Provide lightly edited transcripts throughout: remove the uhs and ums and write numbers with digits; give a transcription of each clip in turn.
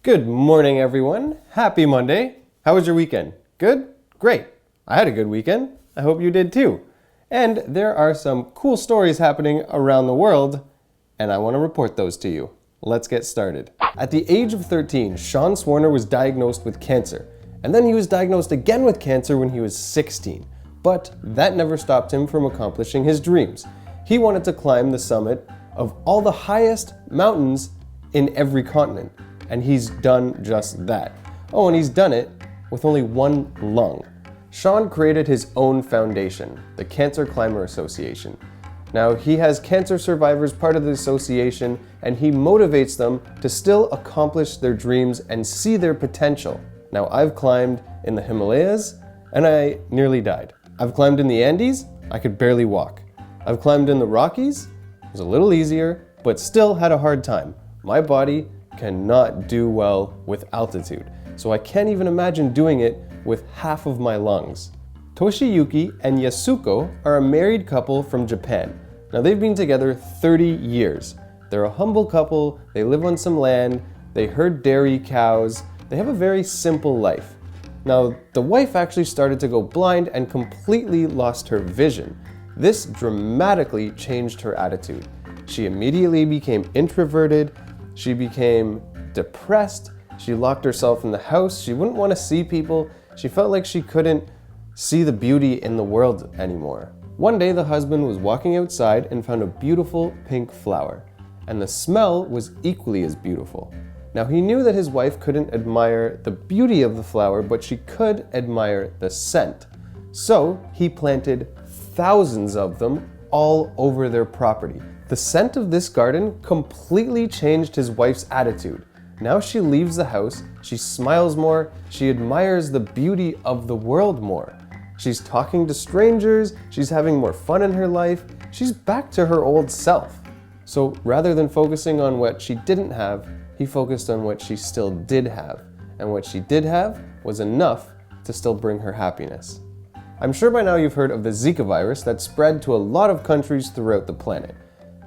Good morning, everyone. Happy Monday. How was your weekend? Good? Great. I had a good weekend. I hope you did too. And there are some cool stories happening around the world, and I want to report those to you. Let's get started. At the age of 13, Sean Swarner was diagnosed with cancer, and then he was diagnosed again with cancer when he was 16. But that never stopped him from accomplishing his dreams. He wanted to climb the summit of all the highest mountains in every continent, and he's done just that. Oh, and he's done it with only one lung. Sean created his own foundation, the Cancer Climber Association. Now, he has cancer survivors part of the association, and he motivates them to still accomplish their dreams and see their potential. Now, I've climbed in the Himalayas, and I nearly died. I've climbed in the Andes, I could barely walk. I've climbed in the Rockies, it was a little easier, but still had a hard time. My body cannot do well with altitude, so I can't even imagine doing it with half of my lungs. Toshiyuki and Yasuko are a married couple from Japan. Now, they've been together 30 years. They're a humble couple, they live on some land, they herd dairy cows, they have a very simple life. Now, the wife actually started to go blind and completely lost her vision. This dramatically changed her attitude. She immediately became introverted, she became depressed, she locked herself in the house, she wouldn't want to see people, she felt like she couldn't see the beauty in the world anymore. One day the husband was walking outside and found a beautiful pink flower, and the smell was equally as beautiful. Now, he knew that his wife couldn't admire the beauty of the flower, but she could admire the scent. So he planted thousands of them all over their property. The scent of this garden completely changed his wife's attitude. Now she leaves the house, she smiles more, she admires the beauty of the world more. She's talking to strangers, she's having more fun in her life, she's back to her old self. So rather than focusing on what she didn't have, he focused on what she still did have. And what she did have was enough to still bring her happiness. I'm sure by now you've heard of the Zika virus that spread to a lot of countries throughout the planet.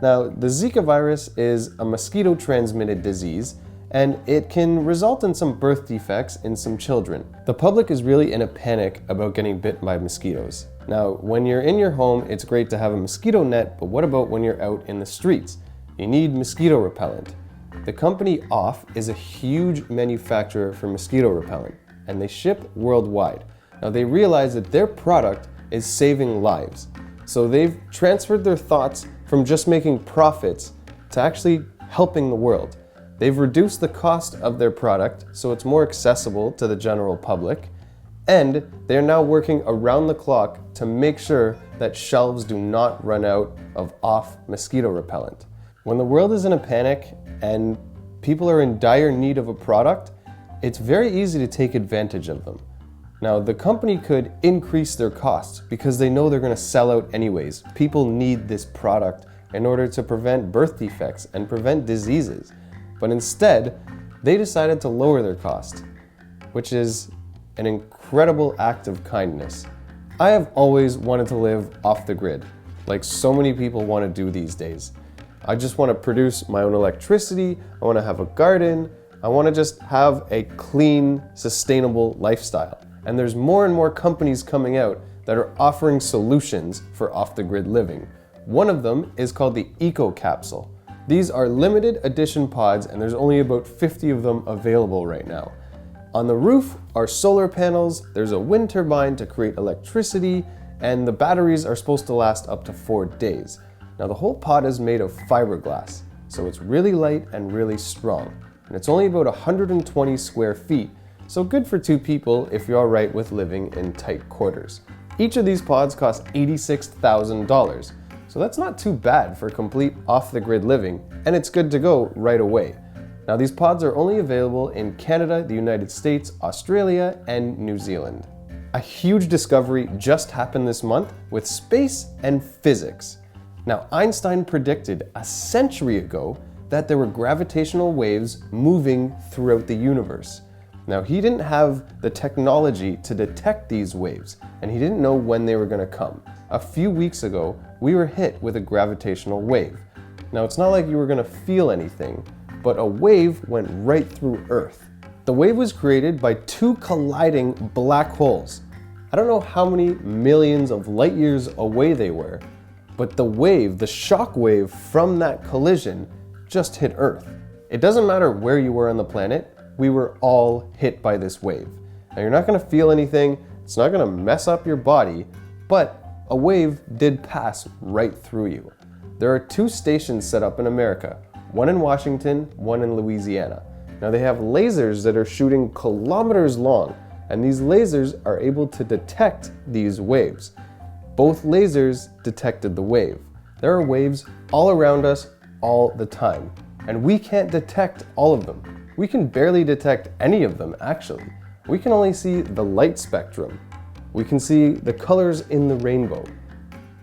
Now, the Zika virus is a mosquito-transmitted disease, and it can result in some birth defects in some children. The public is really in a panic about getting bit by mosquitoes. Now, when you're in your home, it's great to have a mosquito net, but what about when you're out in the streets? You need mosquito repellent. The company Off is a huge manufacturer for mosquito repellent, and they ship worldwide. Now, they realize that their product is saving lives. So they've transferred their thoughts from just making profits to actually helping the world. They've reduced the cost of their product so it's more accessible to the general public, and they're now working around the clock to make sure that shelves do not run out of Off mosquito repellent. When the world is in a panic and people are in dire need of a product, it's very easy to take advantage of them. Now, the company could increase their costs because they know they're going to sell out anyways. People need this product in order to prevent birth defects and prevent diseases. But instead, they decided to lower their cost, which is an incredible act of kindness. I have always wanted to live off the grid, like so many people want to do these days. I just want to produce my own electricity, I want to have a garden, I want to just have a clean, sustainable lifestyle. And there's more and more companies coming out that are offering solutions for off-the-grid living. One of them is called the Eco Capsule. These are limited edition pods, and there's only about 50 of them available right now. On the roof are solar panels, there's a wind turbine to create electricity, and the batteries are supposed to last up to 4 days. Now, the whole pod is made of fiberglass, so it's really light and really strong. And it's only about 120 square feet, so good for 2 people if you're alright with living in tight quarters. Each of these pods costs $86,000. So that's not too bad for complete off-the-grid living, and it's good to go right away. Now, these pods are only available in Canada, the United States, Australia, and New Zealand. A huge discovery just happened this month with space and physics. Now, Einstein predicted a century ago that there were gravitational waves moving throughout the universe. Now, he didn't have the technology to detect these waves, and he didn't know when they were going to come. A few weeks ago, we were hit with a gravitational wave. Now, it's not like you were going to feel anything, but a wave went right through Earth. The wave was created by two colliding black holes. I don't know how many millions of light years away they were, but the wave, the shock wave from that collision just hit Earth. It doesn't matter where you were on the planet, we were all hit by this wave. Now you're not gonna feel anything, it's not gonna mess up your body, but a wave did pass right through you. There are two stations set up in America, one in Washington, one in Louisiana. Now they have lasers that are shooting kilometers long, and these lasers are able to detect these waves. Both lasers detected the wave. There are waves all around us all the time, and we can't detect all of them. We can barely detect any of them, actually. We can only see the light spectrum. We can see the colors in the rainbow.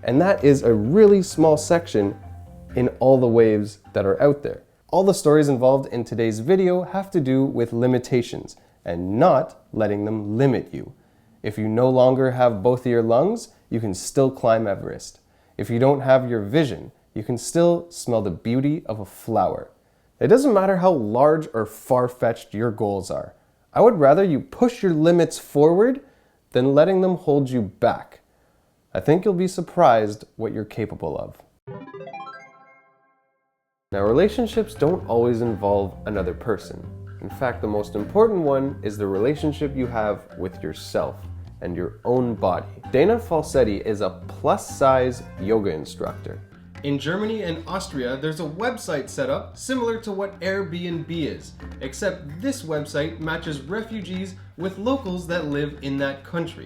And that is a really small section in all the waves that are out there. All the stories involved in today's video have to do with limitations and not letting them limit you. If you no longer have both of your lungs, you can still climb Everest. If you don't have your vision, you can still smell the beauty of a flower. It doesn't matter how large or far-fetched your goals are. I would rather you push your limits forward than letting them hold you back. I think you'll be surprised what you're capable of. Now, relationships don't always involve another person. In fact, the most important one is the relationship you have with yourself and your own body. Dana Falsetti is a plus-size yoga instructor. In Germany and Austria, there's a website set up similar to what Airbnb is, except this website matches refugees with locals that live in that country.